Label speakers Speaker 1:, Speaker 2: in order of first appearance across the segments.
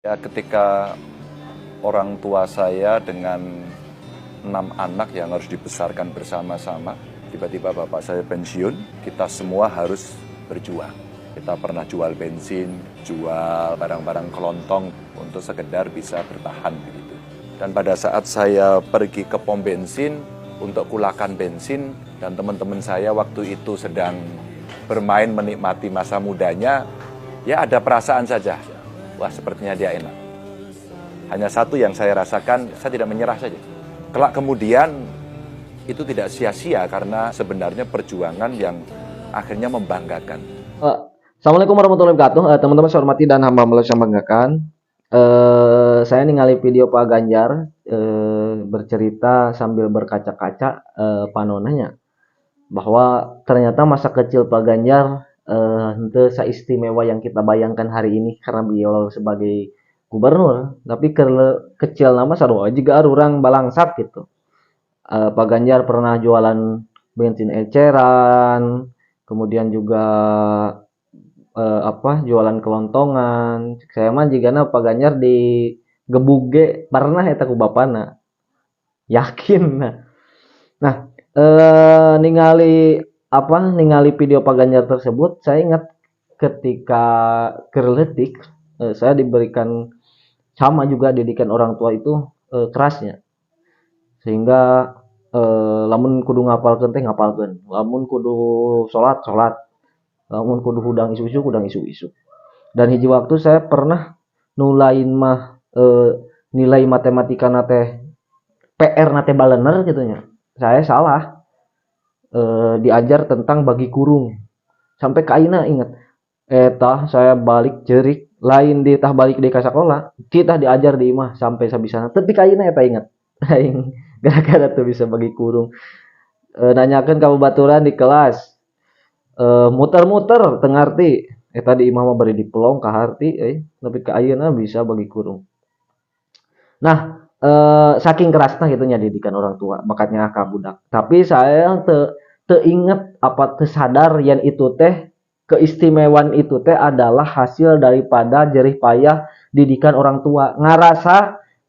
Speaker 1: Ya, ketika orang tua saya dengan 6 anak yang harus dibesarkan bersama-sama, tiba-tiba bapak saya pensiun, kita semua harus berjuang. Kita pernah jual bensin, jual barang-barang kelontong untuk sekedar bisa bertahan begitu. Dan pada saat saya pergi ke pom bensin untuk kulakan bensin, dan teman-teman saya waktu itu sedang bermain menikmati masa mudanya, ya ada perasaan saja. Wah, sepertinya dia enak. Hanya satu yang saya rasakan, saya tidak menyerah saja. Kelak kemudian, itu tidak sia-sia karena sebenarnya perjuangan yang akhirnya membanggakan.
Speaker 2: Assalamualaikum warahmatullahi wabarakatuh. Teman-teman saya hormati dan hamba Allah yang banggakan. Saya ningali video Pak Ganjar bercerita sambil berkaca-kaca panonanya bahwa ternyata masa kecil Pak Ganjar henteu saistimewa yang kita bayangkan hari ini karena beliau sebagai gubernur, tapi kecil nama sarua juga orang balangsat gitu. Pak Ganjar pernah jualan bensin eceran, kemudian juga jualan kelontongan. Saya mah jigana Pak Ganjar di gebuge pernah eta ku bapana. Yakin. Nah, ningali video Pak Ganjar tersebut, saya ingat ketika kerletik saya diberikan sama juga didikan orang tua itu kerasnya. Sehingga lamun kudu ngapalkeun teh ngapalkeun, lamun kudu salat salat, lamun kudu hudang isu-isu hudang isu-isu. Dan hiji waktu saya pernah nulain mah nilai matematika nate PR nate balener gitu nya. Saya salah diajar tentang bagi kurung. Sampai ka ayeuna inget. Eta saya balik cerik lain di tah balik di ka sakola, kita diajar di imah sampai sabisana. Tapi ka ayeuna eta inget. Aing gara-gara tuh bisa bagi kurung. Nanyakeun ka babaturan di kelas. Muter-muter teu ngarti. Eta di imah mah bari dipelong ka harti tapi ka ayeuna bisa bagi kurung. Nah, saking kerasnya gitunya didikan orang tua, bakatnya ka budak. Tapi saya teu inget apa teu sadar yen itu teh keistimewaan itu teh adalah hasil daripada jerih payah didikan orang tua.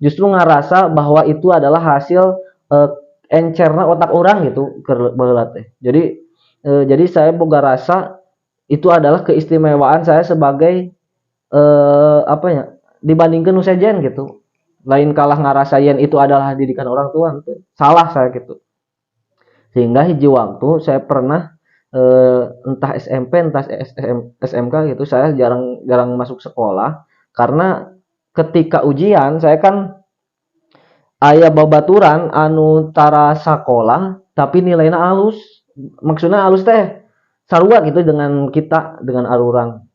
Speaker 2: Justru ngarasa bahwa itu adalah hasil encerna otak orang gitu baheula teh. Jadi saya boga rasa itu adalah keistimewaan saya sebagai dibandingkan sejen gitu. Lain kalah ngarasain itu adalah didikan orang tua, salah saya gitu. Sehingga hiji waktu saya pernah entah SMP entah SMK gitu, saya jarang masuk sekolah karena ketika ujian saya kan aya babaturan anu tara sekolah tapi nilainya halus. Maksudnya halus teh sarua gitu dengan kita, dengan arurang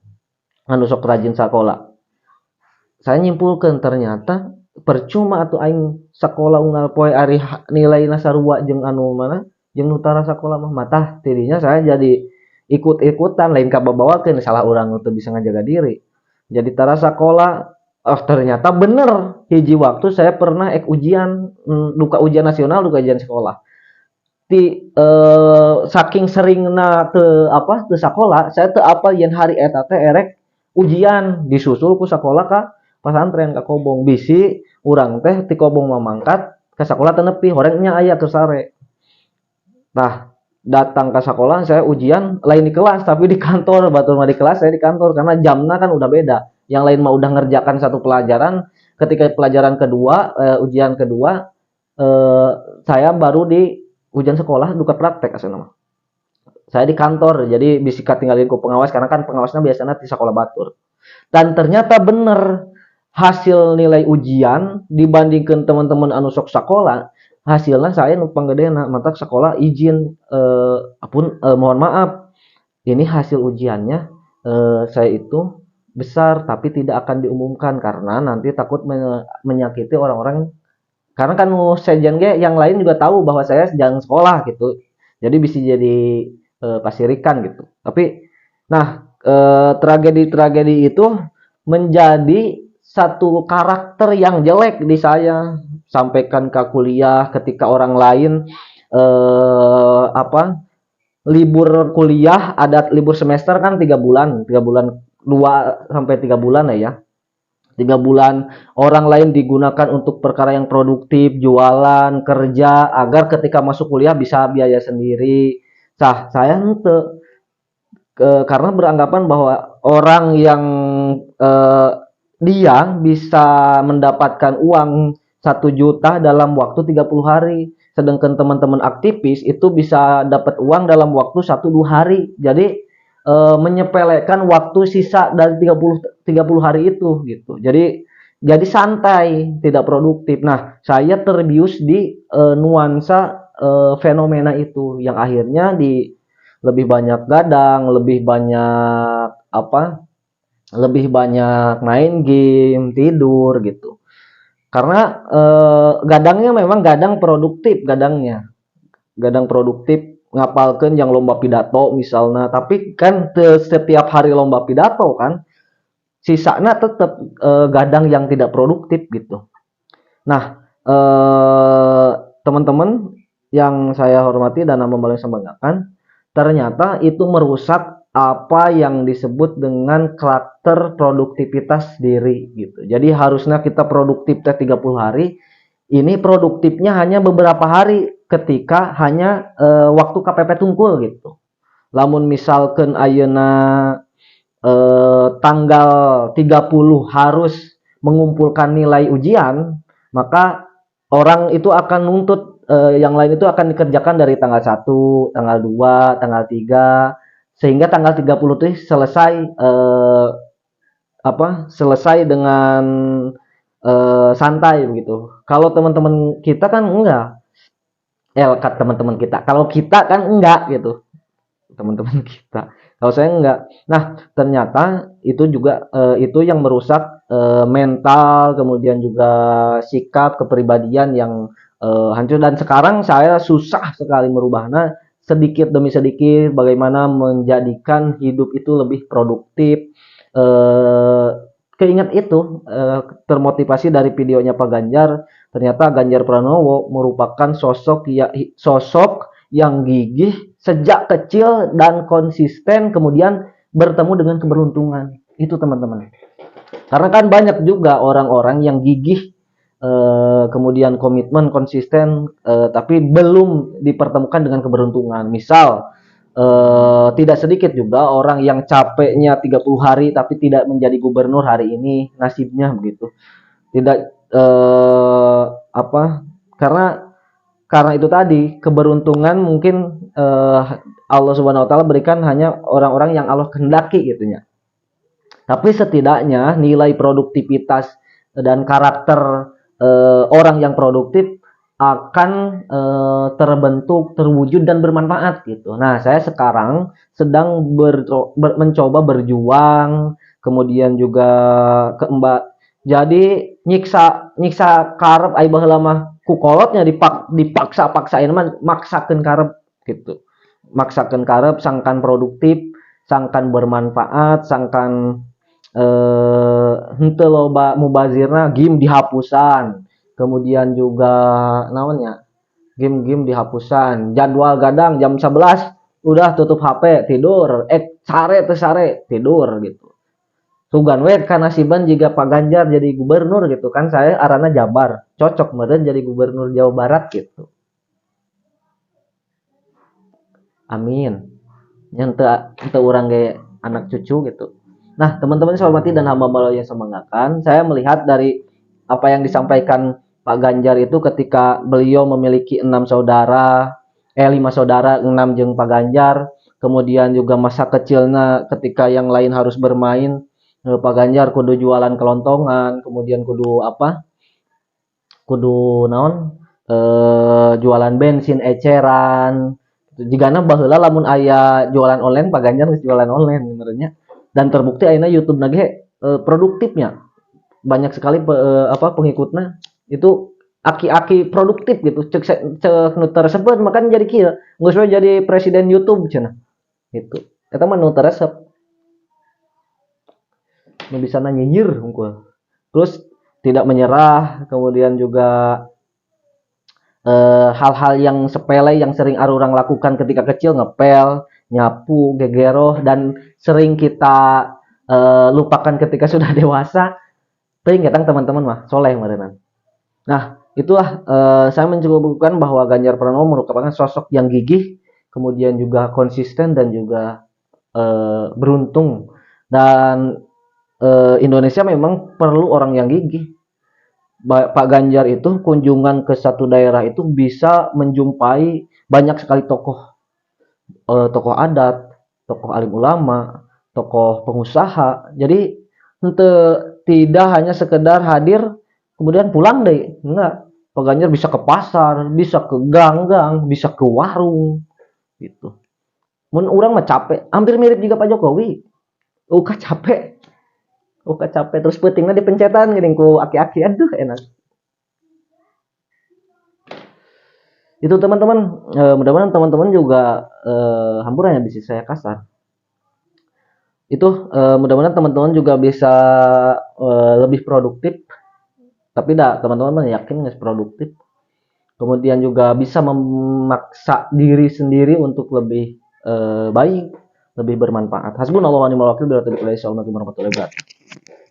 Speaker 2: anu sok rajin sekolah. Saya nyimpulkan ternyata percuma atau aing sekolah unggal poe ari nilainya sarua jeung anu mana jeung nu tara sekolah mah matah tidinya saya jadi ikut-ikutan lain kababawakeun salah urang teu bisa ngajaga diri. Jadi tara sekolah ternyata bener hiji waktu saya pernah ujian duka ujian nasional duka ujian sekolah. Saking seringna teu sakola, saya teu apal yen hari eta teh erek ujian disusul ku sakola ka pasantren ka Kobong. Bisi urang teh ti Kobong mamangkat ka sakola teu nepi, horengnya aya keur sare. Nah, datang ke sekolah saya ujian lain di kelas tapi di kantor, batur mah di kelas saya di kantor karena jamnya kan udah beda. Yang lain mah udah ngerjakan satu pelajaran, ketika pelajaran kedua ujian kedua saya baru di ujian sekolah duka praktek asal nama. Saya di kantor, jadi bisa tinggalin ku pengawas karena kan pengawasnya biasanya di sekolah batur. Dan ternyata bener hasil nilai ujian dibandingkan teman-teman anu sok sekolah, hasilnya saya nu panggedena mata sekolah izin mohon maaf. Ini hasil ujiannya saya itu besar tapi tidak akan diumumkan karena nanti takut menyakiti orang-orang. Karena kan sejen ge yang lain juga tahu bahwa saya sedang sekolah gitu. Jadi bisa jadi pasirikan gitu. Tapi nah tragedi-tragedi itu menjadi satu karakter yang jelek di saya. Sampaikan ke kuliah ketika orang lain libur kuliah ada libur semester kan 3 bulan 2 sampai 3 bulan ya. 3 bulan orang lain digunakan untuk perkara yang produktif, jualan, kerja, agar ketika masuk kuliah bisa biaya sendiri. Saya ente karena beranggapan bahwa orang yang eh, dia bisa mendapatkan uang 1 juta dalam waktu 30 hari. Sedangkan teman-teman aktivis itu bisa dapat uang dalam waktu 1-2 hari. Jadi menyepelekan waktu sisa dari 30 hari itu gitu. Jadi santai, tidak produktif. Nah, saya terbius di nuansa fenomena itu yang akhirnya lebih banyak gadang, lebih banyak lebih banyak main game, tidur gitu. Karena gadangnya memang gadang produktif, gadang produktif ngapalkan yang lomba pidato misalnya, tapi kan setiap hari lomba pidato kan, sisanya tetap gadang yang tidak produktif gitu. Nah, teman-teman yang saya hormati dan nama paling membanggakan, ternyata itu merusak apa yang disebut dengan karakter produktivitas diri gitu. Jadi harusnya kita produktif 30 hari, ini produktifnya hanya beberapa hari ketika hanya waktu KPP tungkul gitu. Lamun misalkan ayeuna tanggal 30 harus mengumpulkan nilai ujian, maka orang itu akan nuntut yang lain itu akan dikerjakan dari tanggal 1, tanggal 2, tanggal 3, sehingga tanggal 30 itu selesai selesai dengan santai begitu. Kalau teman-teman kita kan enggak. Teman-teman kita. Kalau kita kan enggak gitu. Teman-teman kita. Kalau saya enggak. Nah, ternyata itu juga itu yang merusak mental, kemudian juga sikap, kepribadian yang hancur. Dan sekarang saya susah sekali merubahnya, sedikit demi sedikit bagaimana menjadikan hidup itu lebih produktif. Keinget itu termotivasi dari videonya Pak Ganjar. Ternyata Ganjar Pranowo merupakan sosok yang gigih sejak kecil dan konsisten, kemudian bertemu dengan keberuntungan. Itu teman-teman. Karena kan banyak juga orang-orang yang gigih, kemudian komitmen, konsisten, tapi belum dipertemukan dengan keberuntungan. Misal, tidak sedikit juga orang yang capeknya 30 hari tapi tidak menjadi gubernur hari ini, nasibnya begitu. Tidak karena itu tadi, keberuntungan mungkin Allah Subhanahu wa taala berikan hanya orang-orang yang Allah kehendaki gitu ya. Tapi setidaknya nilai produktivitas dan karakter orang yang produktif akan terbentuk, terwujud dan bermanfaat gitu. Nah, saya sekarang sedang mencoba berjuang, kemudian juga jadi nyiksa karep ai baheula mah ku kolotnya dipaksa-paksain mah maksakeun karep gitu. Maksakeun karep sangkan produktif, sangkan bermanfaat, sangkan henteu loba mubazirna, game dihapusan. Kemudian juga namanya game dihapusan, jadwal gadang jam 11 udah tutup HP, tidur, sare tidur gitu. Sugan we kanasiban jika Pak Ganjar jadi gubernur gitu kan, saya arana Jabar, cocok meureun jadi gubernur Jawa Barat gitu. Amin. Yang teu urang ge anak cucu gitu. Nah, teman-teman saya hormati dan hamba Allah yang semangakan, saya melihat dari apa yang disampaikan Pak Ganjar itu ketika beliau memiliki 5 saudara, 6 jeung Pak Ganjar, kemudian juga masa kecilnya ketika yang lain harus bermain, Pak Ganjar kudu jualan kelontongan, kemudian kudu naon, jualan bensin eceran. Jigana baheula lamun aya jualan online, Pak Ganjar geus jualan online sebenarnya. Dan terbukti ayeuna YouTube nage produktifnya. Banyak sekali pengikutnya itu aki-aki produktif gitu. Cek nu tersebut makan jadi kieu. Geus we jadi presiden YouTube cenah. Gitu. Eta mah nu teresep. Nu bisa nyinyir unggul. Terus tidak menyerah, kemudian juga hal-hal yang sepele yang sering arurang lakukan ketika kecil, ngepel, nyapu, gegeroh, dan sering kita lupakan ketika sudah dewasa, Teuing ketang teman-teman mah soleh meureunana. Nah, itulah saya mencukupkan bahwa Ganjar Pranowo merupakan sosok yang gigih, kemudian juga konsisten dan juga beruntung. Dan Indonesia memang perlu orang yang gigih. Pak Ganjar itu kunjungan ke satu daerah itu bisa menjumpai banyak sekali tokoh adat, tokoh alim ulama, tokoh pengusaha. Jadi ente tidak hanya sekedar hadir kemudian pulang deh, enggak. Pak Ganjar bisa ke pasar, bisa ke gang-gang, bisa ke warung gitu. Mun urang mah capek, hampir mirip juga Pak Jokowi. Uka capek, uka capek terus pentingnya dipencetan gini ku aki-aki, aduh enak. Itu teman-teman, mudah-mudahan teman-teman juga hampuran ya bisa saya kasar. Itu mudah-mudahan teman-teman juga bisa lebih produktif. Tapi dah teman-teman yakin nggak produktif. Kemudian juga bisa memaksa diri sendiri untuk lebih baik, lebih bermanfaat. Hasbunallahu wa ni'mal wakil. Bila tidak, assalamualaikum warahmatullahi wabarakatuh.